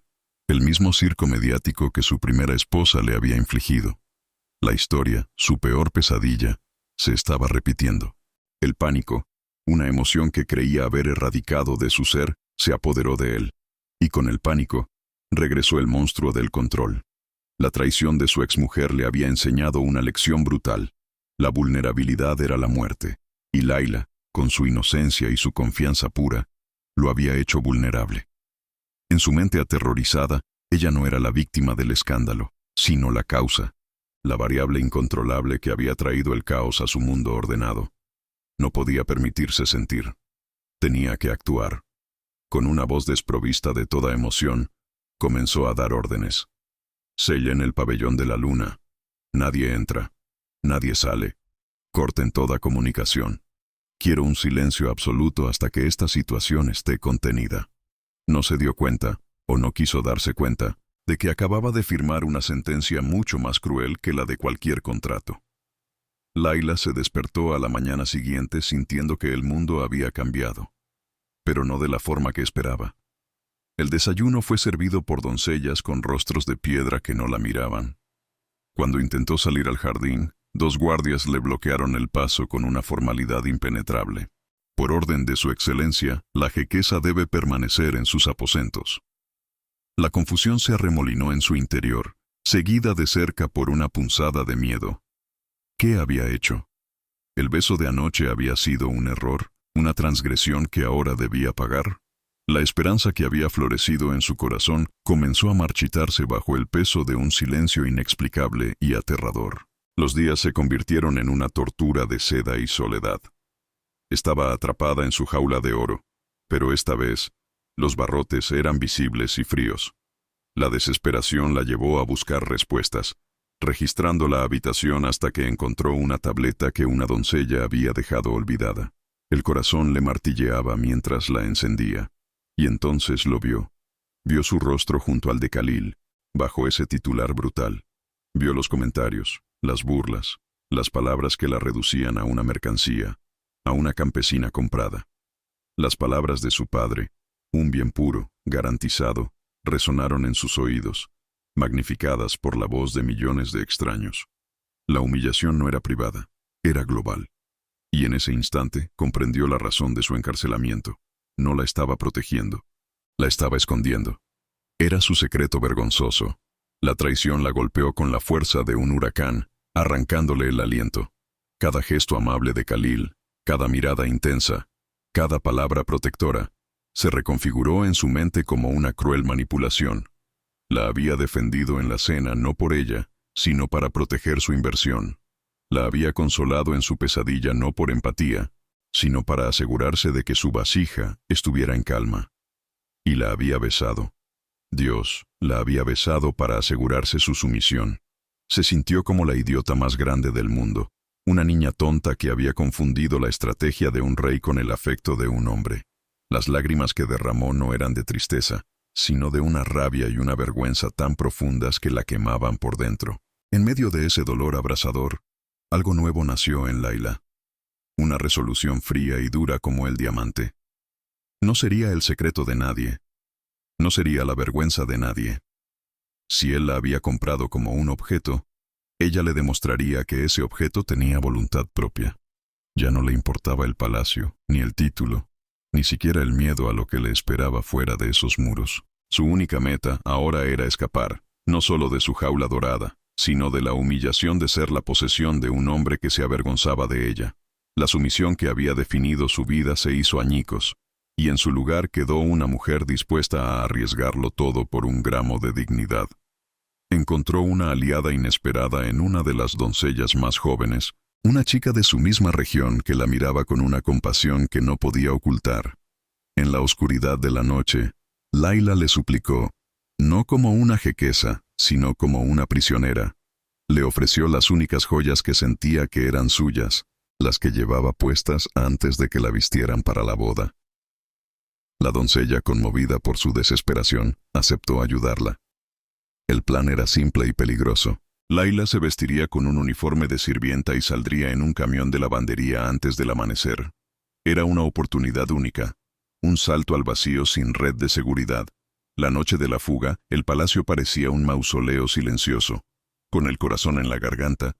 el mismo circo mediático que su primera esposa le había infligido. La historia, su peor pesadilla, se estaba repitiendo. El pánico, una emoción que creía haber erradicado de su ser, se apoderó de él, y con el pánico, regresó el monstruo del control. La traición de su exmujer le había enseñado una lección brutal. La vulnerabilidad era la muerte, y Laila, con su inocencia y su confianza pura, lo había hecho vulnerable. En su mente aterrorizada, ella no era la víctima del escándalo, sino la causa, la variable incontrolable que había traído el caos a su mundo ordenado. No podía permitirse sentir. Tenía que actuar. Con una voz desprovista de toda emoción, comenzó a dar órdenes. Sellen el pabellón de la luna. Nadie entra. Nadie sale. Corten toda comunicación. Quiero un silencio absoluto hasta que esta situación esté contenida. No se dio cuenta, o no quiso darse cuenta, de que acababa de firmar una sentencia mucho más cruel que la de cualquier contrato. Laila se despertó a la mañana siguiente sintiendo que el mundo había cambiado, pero no de la forma que esperaba. El desayuno fue servido por doncellas con rostros de piedra que no la miraban. Cuando intentó salir al jardín, 2 guardias le bloquearon el paso con una formalidad impenetrable. Por orden de su excelencia, la jequesa debe permanecer en sus aposentos. La confusión se arremolinó en su interior, seguida de cerca por una punzada de miedo. ¿Qué había hecho? ¿El beso de anoche había sido un error, una transgresión que ahora debía pagar? La esperanza que había florecido en su corazón comenzó a marchitarse bajo el peso de un silencio inexplicable y aterrador. Los días se convirtieron en una tortura de seda y soledad. Estaba atrapada en su jaula de oro, pero esta vez, los barrotes eran visibles y fríos. La desesperación la llevó a buscar respuestas, registrando la habitación hasta que encontró una tableta que una doncella había dejado olvidada. El corazón le martilleaba mientras la encendía. Y entonces lo vio. Vio su rostro junto al de Khalil, bajo ese titular brutal. Vio los comentarios, las burlas, las palabras que la reducían a una mercancía, a una campesina comprada. Las palabras de su padre, un bien puro, garantizado, resonaron en sus oídos, magnificadas por la voz de millones de extraños. La humillación no era privada, era global. Y en ese instante comprendió la razón de su encarcelamiento. No la estaba protegiendo, la estaba escondiendo. Era su secreto vergonzoso. La traición la golpeó con la fuerza de un huracán, arrancándole el aliento. Cada gesto amable de Khalil, cada mirada intensa, cada palabra protectora, se reconfiguró en su mente como una cruel manipulación. La había defendido en la cena no por ella, sino para proteger su inversión. La había consolado en su pesadilla no por empatía, sino para asegurarse de que su vasija estuviera en calma. Y la había besado. Dios la había besado para asegurarse su sumisión. Se sintió como la idiota más grande del mundo, una niña tonta que había confundido la estrategia de un rey con el afecto de un hombre. Las lágrimas que derramó no eran de tristeza, sino de una rabia y una vergüenza tan profundas que la quemaban por dentro. En medio de ese dolor abrasador, Algo nuevo nació en Laila. Una resolución fría y dura como el diamante. No sería el secreto de nadie. No sería la vergüenza de nadie. Si él la había comprado como un objeto, ella le demostraría que ese objeto tenía voluntad propia. Ya no le importaba el palacio, ni el título, ni siquiera el miedo a lo que le esperaba fuera de esos muros. Su única meta ahora era escapar, no solo de su jaula dorada, sino de la humillación de ser la posesión de un hombre que se avergonzaba de ella. La sumisión que había definido su vida se hizo añicos, y en su lugar quedó una mujer dispuesta a arriesgarlo todo por un gramo de dignidad. Encontró una aliada inesperada en una de las doncellas más jóvenes, una chica de su misma región que la miraba con una compasión que no podía ocultar. En la oscuridad de la noche, Laila le suplicó, no como una jequeza, sino como una prisionera. Le ofreció las únicas joyas que sentía que eran suyas, las que llevaba puestas antes de que la vistieran para la boda. La doncella, conmovida por su desesperación, aceptó ayudarla. El plan era simple y peligroso. Laila se vestiría con un uniforme de sirvienta y saldría en un camión de lavandería antes del amanecer. Era una oportunidad única, un salto al vacío sin red de seguridad. La noche de la fuga, el palacio parecía un mausoleo silencioso. Con el corazón en la garganta,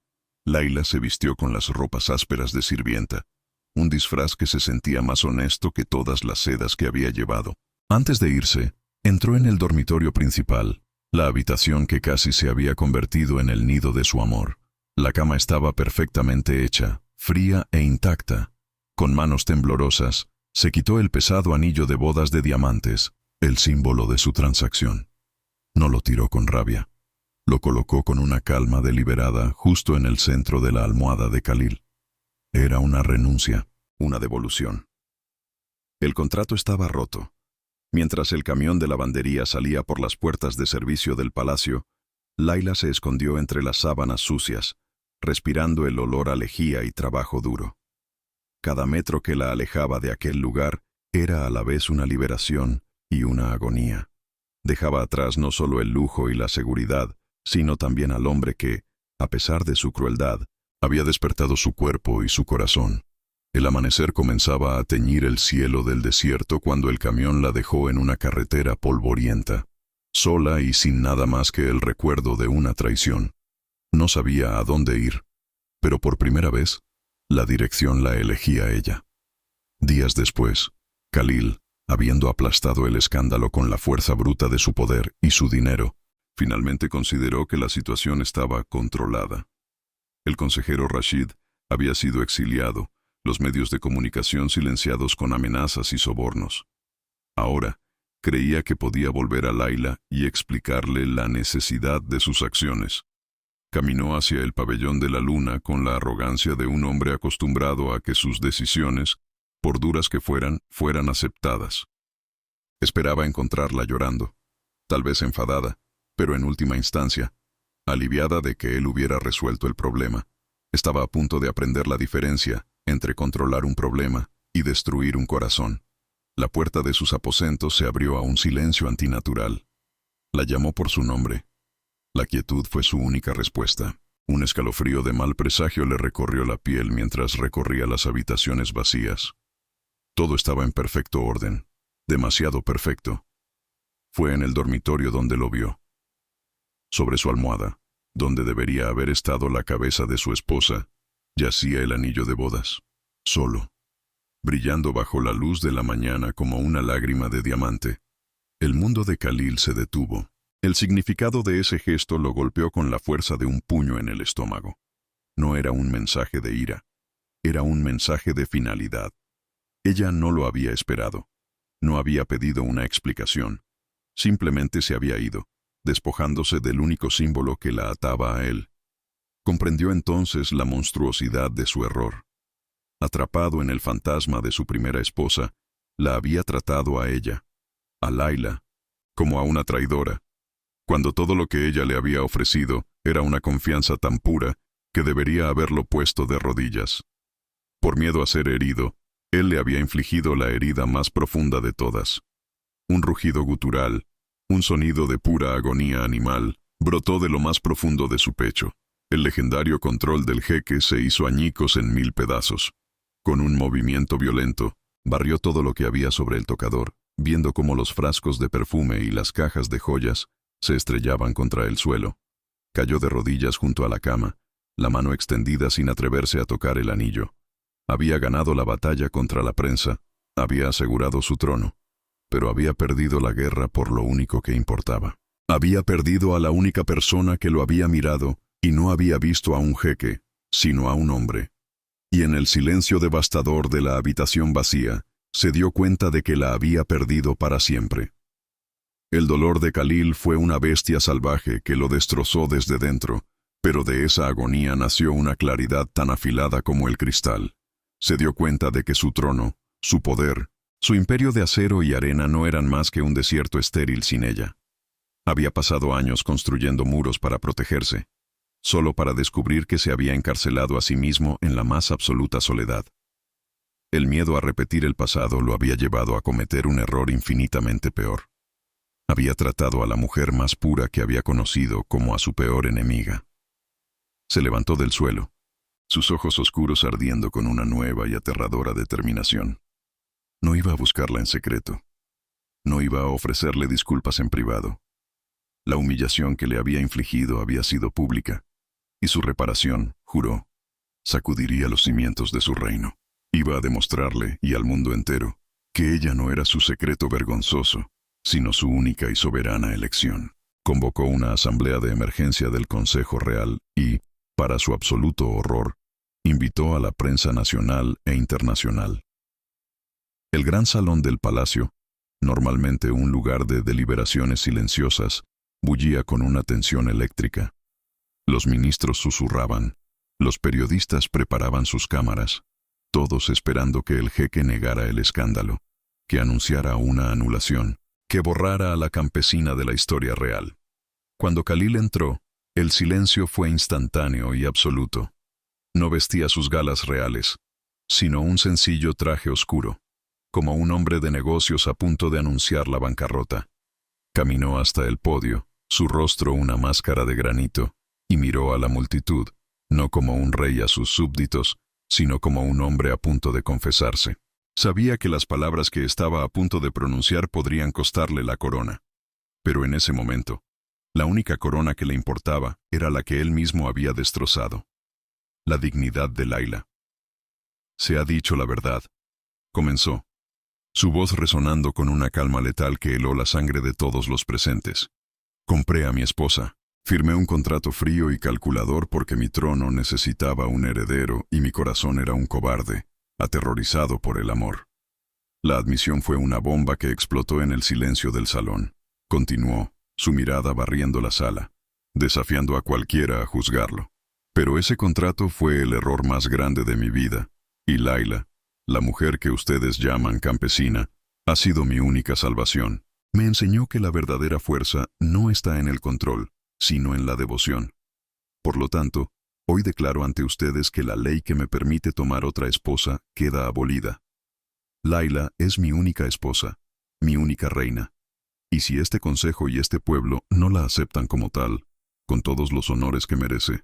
Laila se vistió con las ropas ásperas de sirvienta, un disfraz que se sentía más honesto que todas las sedas que había llevado. Antes de irse, entró en el dormitorio principal, la habitación que casi se había convertido en el nido de su amor. La cama estaba perfectamente hecha, fría e intacta. Con manos temblorosas, se quitó el pesado anillo de bodas de diamantes, el símbolo de su transacción. No lo tiró con rabia. Lo colocó con una calma deliberada justo en el centro de la almohada de Khalil. Era una renuncia, una devolución. El contrato estaba roto. Mientras el camión de lavandería salía por las puertas de servicio del palacio, Laila se escondió entre las sábanas sucias, respirando el olor a lejía y trabajo duro. Cada metro que la alejaba de aquel lugar era a la vez una liberación y una agonía. Dejaba atrás no solo el lujo y la seguridad, sino también al hombre que, a pesar de su crueldad, había despertado su cuerpo y su corazón. El amanecer comenzaba a teñir el cielo del desierto cuando el camión la dejó en una carretera polvorienta, sola y sin nada más que el recuerdo de una traición. No sabía a dónde ir, pero por primera vez, la dirección la elegía ella. Días después, Khalil, habiendo aplastado el escándalo con la fuerza bruta de su poder y su dinero, finalmente consideró que la situación estaba controlada. El consejero Rashid había sido exiliado, los medios de comunicación silenciados con amenazas y sobornos. Ahora, creía que podía volver a Laila y explicarle la necesidad de sus acciones. Caminó hacia el pabellón de la luna con la arrogancia de un hombre acostumbrado a que sus decisiones, por duras que fueran aceptadas. Esperaba encontrarla llorando, tal vez enfadada, pero en última instancia, aliviada de que él hubiera resuelto el problema. Estaba a punto de aprender la diferencia entre controlar un problema y destruir un corazón. La puerta de sus aposentos se abrió a un silencio antinatural. La llamó por su nombre. La quietud fue su única respuesta. Un escalofrío de mal presagio le recorrió la piel mientras recorría las habitaciones vacías. Todo estaba en perfecto orden, demasiado perfecto. Fue en el dormitorio donde lo vio. Sobre su almohada, donde debería haber estado la cabeza de su esposa, yacía el anillo de bodas, solo, brillando bajo la luz de la mañana como una lágrima de diamante. El mundo de Khalil se detuvo. El significado de ese gesto lo golpeó con la fuerza de un puño en el estómago. No era un mensaje de ira, era un mensaje de finalidad. Ella no lo había esperado. No había pedido una explicación. Simplemente se había ido, despojándose del único símbolo que la ataba a él. Comprendió entonces la monstruosidad de su error. Atrapado en el fantasma de su primera esposa, la había tratado a ella, a Laila, como a una traidora, cuando todo lo que ella le había ofrecido era una confianza tan pura que debería haberlo puesto de rodillas. Por miedo a ser herido, él le había infligido la herida más profunda de todas. Un rugido gutural, un sonido de pura agonía animal, brotó de lo más profundo de su pecho. El legendario control del jeque se hizo añicos en 1000 pedazos. Con un movimiento violento, barrió todo lo que había sobre el tocador, viendo cómo los frascos de perfume y las cajas de joyas se estrellaban contra el suelo. Cayó de rodillas junto a la cama, la mano extendida sin atreverse a tocar el anillo. Había ganado la batalla contra la prensa, había asegurado su trono, pero había perdido la guerra por lo único que importaba. Había perdido a la única persona que lo había mirado y no había visto a un jeque, sino a un hombre. Y en el silencio devastador de la habitación vacía, se dio cuenta de que la había perdido para siempre. El dolor de Khalil fue una bestia salvaje que lo destrozó desde dentro, pero de esa agonía nació una claridad tan afilada como el cristal. Se dio cuenta de que su trono, su poder, su imperio de acero y arena no eran más que un desierto estéril sin ella. Había pasado años construyendo muros para protegerse, solo para descubrir que se había encarcelado a sí mismo en la más absoluta soledad. El miedo a repetir el pasado lo había llevado a cometer un error infinitamente peor. Había tratado a la mujer más pura que había conocido como a su peor enemiga. Se levantó del suelo, sus ojos oscuros ardiendo con una nueva y aterradora determinación. No iba a buscarla en secreto. No iba a ofrecerle disculpas en privado. La humillación que le había infligido había sido pública, y su reparación, juró, sacudiría los cimientos de su reino. Iba a demostrarle, y al mundo entero, que ella no era su secreto vergonzoso, sino su única y soberana elección. Convocó una asamblea de emergencia del Consejo Real y, para su absoluto horror, invitó a la prensa nacional e internacional. El gran salón del palacio, normalmente un lugar de deliberaciones silenciosas, bullía con una tensión eléctrica. Los ministros susurraban, los periodistas preparaban sus cámaras, todos esperando que el jeque negara el escándalo, que anunciara una anulación, que borrara a la campesina de la historia real. Cuando Khalil entró, el silencio fue instantáneo y absoluto. No vestía sus galas reales, sino un sencillo traje oscuro, como un hombre de negocios a punto de anunciar la bancarrota. Caminó hasta el podio, su rostro una máscara de granito, y miró a la multitud, no como un rey a sus súbditos, sino como un hombre a punto de confesarse. Sabía que las palabras que estaba a punto de pronunciar podrían costarle la corona. Pero en ese momento, la única corona que le importaba era la que él mismo había destrozado. La dignidad de Layla. «Se ha dicho la verdad», comenzó, su voz resonando con una calma letal que heló la sangre de todos los presentes. «Compré a mi esposa. Firmé un contrato frío y calculador porque mi trono necesitaba un heredero y mi corazón era un cobarde, aterrorizado por el amor. La admisión fue una bomba que explotó en el silencio del salón. Continuó, su mirada barriendo la sala, desafiando a cualquiera a juzgarlo. Pero ese contrato fue el error más grande de mi vida, y Layla, la mujer que ustedes llaman campesina, ha sido mi única salvación. Me enseñó que la verdadera fuerza no está en el control, sino en la devoción. Por lo tanto, hoy declaro ante ustedes que la ley que me permite tomar otra esposa queda abolida. Layla es mi única esposa, mi única reina. Y si este consejo y este pueblo no la aceptan como tal, con todos los honores que merece,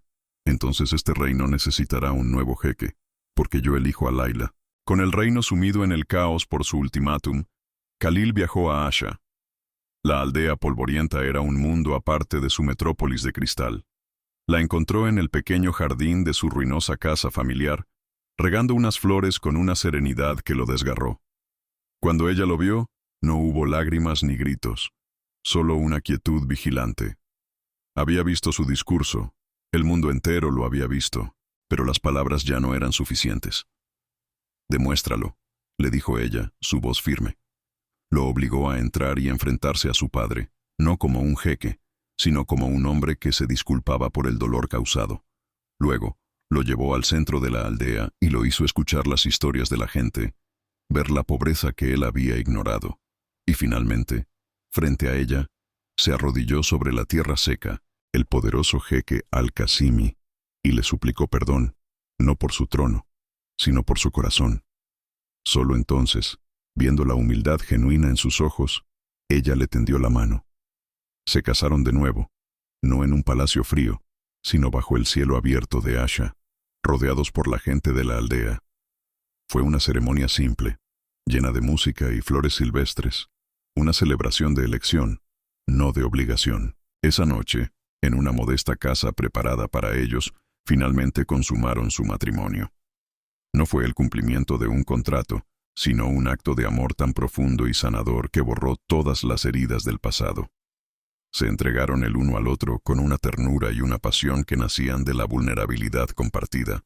entonces este reino necesitará un nuevo jeque, porque yo elijo a Layla». Con el reino sumido en el caos por su ultimátum, Khalil viajó a Asha. La aldea polvorienta era un mundo aparte de su metrópolis de cristal. La encontró en el pequeño jardín de su ruinosa casa familiar, regando unas flores con una serenidad que lo desgarró. Cuando ella lo vio, no hubo lágrimas ni gritos, solo una quietud vigilante. Había visto su discurso, el mundo entero lo había visto, pero las palabras ya no eran suficientes. «Demuéstralo», le dijo ella, su voz firme. Lo obligó a entrar y enfrentarse a su padre, no como un jeque, sino como un hombre que se disculpaba por el dolor causado. Luego, lo llevó al centro de la aldea y lo hizo escuchar las historias de la gente, ver la pobreza que él había ignorado. Y finalmente, frente a ella, se arrodilló sobre la tierra seca, el poderoso jeque Al-Qasimi, y le suplicó perdón, no por su trono, sino por su corazón. Solo entonces, viendo la humildad genuina en sus ojos, ella le tendió la mano. Se casaron de nuevo, no en un palacio frío, sino bajo el cielo abierto de Asha, rodeados por la gente de la aldea. Fue una ceremonia simple, llena de música y flores silvestres, una celebración de elección, no de obligación. Esa noche, en una modesta casa preparada para ellos, finalmente consumaron su matrimonio. No fue el cumplimiento de un contrato, sino un acto de amor tan profundo y sanador que borró todas las heridas del pasado. Se entregaron el uno al otro con una ternura y una pasión que nacían de la vulnerabilidad compartida,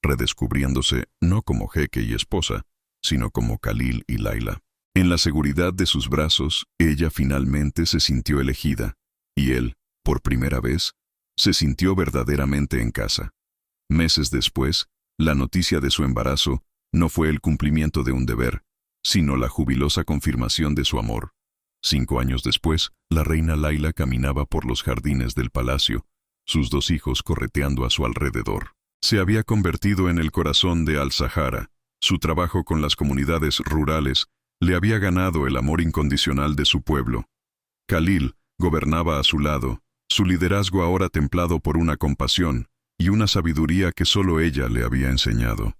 redescubriéndose no como jeque y esposa, sino como Khalil y Laila. En la seguridad de sus brazos, ella finalmente se sintió elegida, y él, por primera vez, se sintió verdaderamente en casa. Meses después, la noticia de su embarazo no fue el cumplimiento de un deber, sino la jubilosa confirmación de su amor. 5 años después, la reina Laila caminaba por los jardines del palacio, sus 2 hijos correteando a su alrededor. Se había convertido en el corazón de Al-Sahara. Su trabajo con las comunidades rurales le había ganado el amor incondicional de su pueblo. Khalil gobernaba a su lado, su liderazgo ahora templado por una compasión y una sabiduría que solo ella le había enseñado.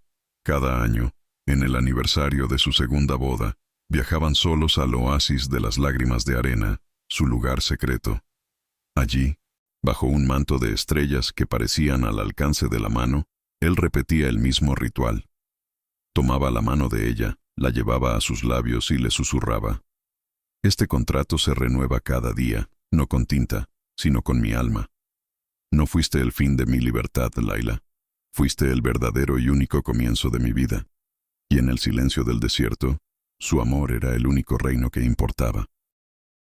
Cada año, en el aniversario de su segunda boda, viajaban solos al oasis de las lágrimas de arena, su lugar secreto. Allí, bajo un manto de estrellas que parecían al alcance de la mano, él repetía el mismo ritual. Tomaba la mano de ella, la llevaba a sus labios y le susurraba: «Este contrato se renueva cada día, no con tinta, sino con mi alma. No fuiste el fin de mi libertad, Laila. Fuiste el verdadero y único comienzo de mi vida». Y en el silencio del desierto, su amor era el único reino que importaba.